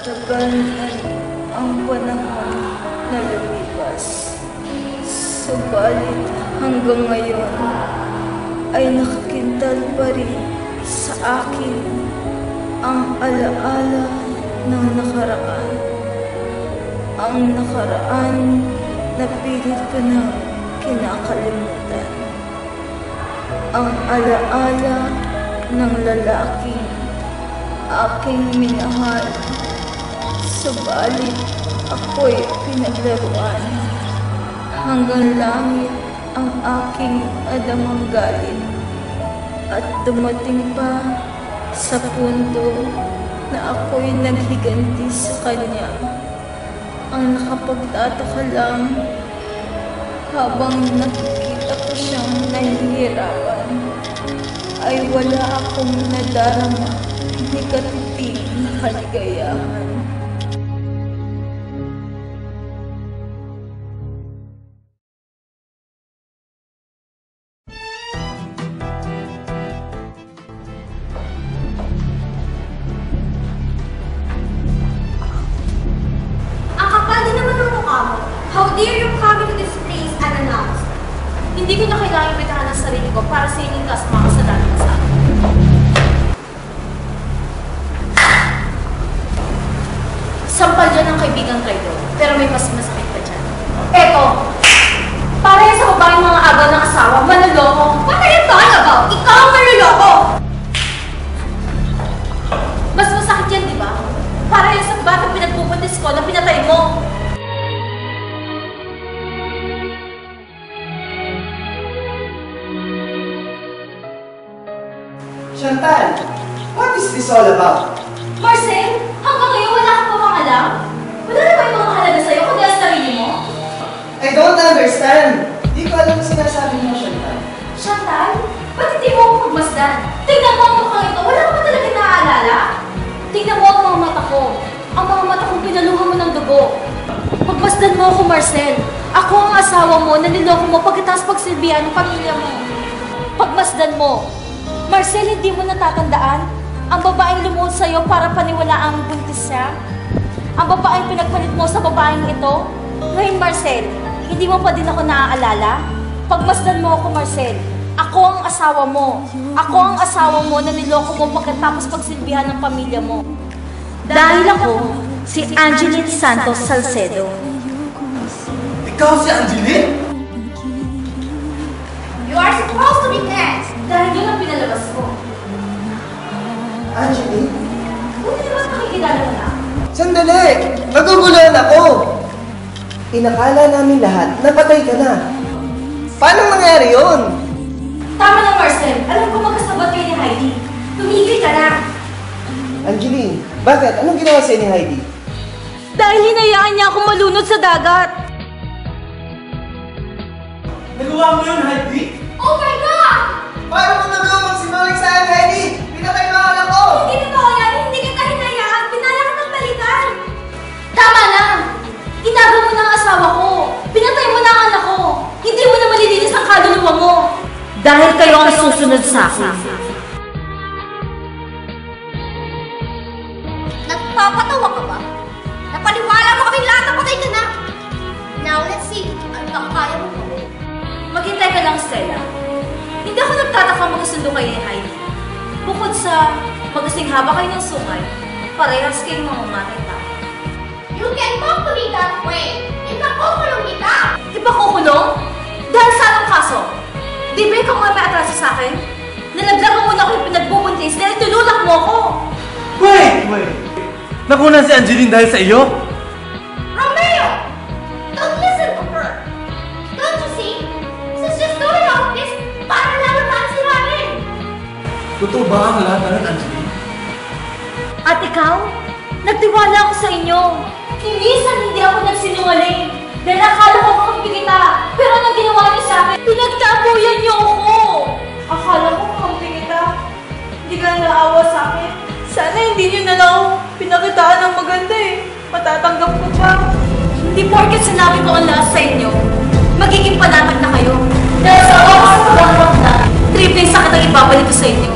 Tagal na ang panahon na lumipas. Subalit hanggang ngayon ay nakakintal pa rin sa akin ang alaala ng nakaraan. Ang nakaraan na pilit ko na kinakalimutan. Ang alaala ng lalaking aking minahal. Subalit ako'y pinaglaruan. Hanggang langit ang aking adamang galit. At dumating pa sa punto na ako'y naghiganti sa kanya. Ang nakapagtataka lang, habang nakikita ko siyang nahihirapan, ay wala akong nadarama ni katiting na kaligayahan. How dare you come into this place unannounced? Hindi ko na kailangan ibitahan ang sarili ko para sa inyong mga kasalanan sa akin. Sampal dyan ang kaibigang traidor, pero may mas masakit pa dyan. Eto! Para yan sa babaeng mga agaw ng asawa, manloloko. What are you talking about? Ikaw ang manloloko! Mas masakit yan, di ba? Para yan sa batang pinagpupuntis ko na pinatay mo. Chantal, what is this all about? Marcel, hanggang ngayon wala kang pamang-alam? Wala na ba yung mga mahalaga sa'yo kundi ang sarili mo? I don't understand. Di ko alam ang sinasabi mo, Chantal. Chantal, ba't hindi mo ako magmasdan? Tingnan mo ang mukhang ito, wala ka ba talaga naaalala? Tingnan mo ang mga mata ko. Ang mga mata kong pinaluha mo ng dugo. Magmasdan mo ako, Marcel. Ako ang asawa mo, naniloko mo pagkatapos pagsilbihan ng pamilya mo. Pagmasdan mo. Marcel, hindi mo natatandaan? Ang babaeng lumuhod sa'yo para paniwalaang buntis siya? Ang babaeng pinagpalit mo sa babaeng ito? Ngayon, Marcel, hindi mo pa din ako naaalala? Pagmasdan mo ako, Marcel. Ako ang asawa mo. Ako ang asawa mo na niloko mo pagkatapos pagsilbihan ng pamilya mo. Dahil ako, si Angeline Santos Salcedo. Ikaw si Angeline? You are supposed to be next! Dahil yun ang pinalabas ko. Angeline? Buti naman nakikilala mo na. Sandali! Naguguluhan ako! Inakala namin lahat na patay ka na. Paano nangyari yun? Tama na, Marcel. Alam ko magkasabot kayo ni Heidi. Tumigil ka na. Angeline, bakit? Anong ginawa sa'yo ni Heidi? Dahil hinayaan niya ako malunod sa dagat. Nagawa mo yun, Heidi? Oh my God! Paano mo nagawa magsinungaling sa akin, Heidi? Pinatay mo ang anak ko! Hindi totoo yan. Hindi kita hinayaan. Pinala ka ng balikan. Tama na! Itago mo na ang asawa ko. Pinatay mo na ang anak ko. Hindi mo na malilinis ang kaluluwa mo. Dahil kayo ang susunod sa akin. Nagpapatawa ka ba? Napaniwala mo kaming lahat na patay ka na. Now let's see. Ano ang kaya mo gawin? Maghintay ka lang, Stella. Hindi ako nagtataka magkasundo kayo ni Heidi. Bukod sa magasing haba kayo ng sungay, parehas kayong mamamatay pa. You can talk to me that way. Ipakukulong kita! Ipakukulong? Dahil sa anong kaso? Di ba ikaw nga may atraso sa akin? Nalaglag mo muna ako yung pinagbubuntis dahil tululak mo ako! Wait! Nakunan si Angeline dahil sa iyo? Romeo! Don't listen to her! Don't you see? She's just doing all this para lang sirain! Totoo ba ang lahat ng Angeline? At ikaw? Nagtiwala ako sa inyo. Minsan hindi ako nagsinungaling. Dahil akala ko kampi kita. Pero anong ginawa niyo sa akin? Pinagtabuyan niyo ako! Akala ko kampi kita. Hindi ka naawa sa akin. Sana hindi niyo na lang pinakitaan ng maganda eh. Matatanggap ko pa. Hindi porket sinabi ko ang lahat sa inyo, magiging panatag na kayo. Dahil sa oras na lang na, triple sakit ang ibabalik ko sa inyo.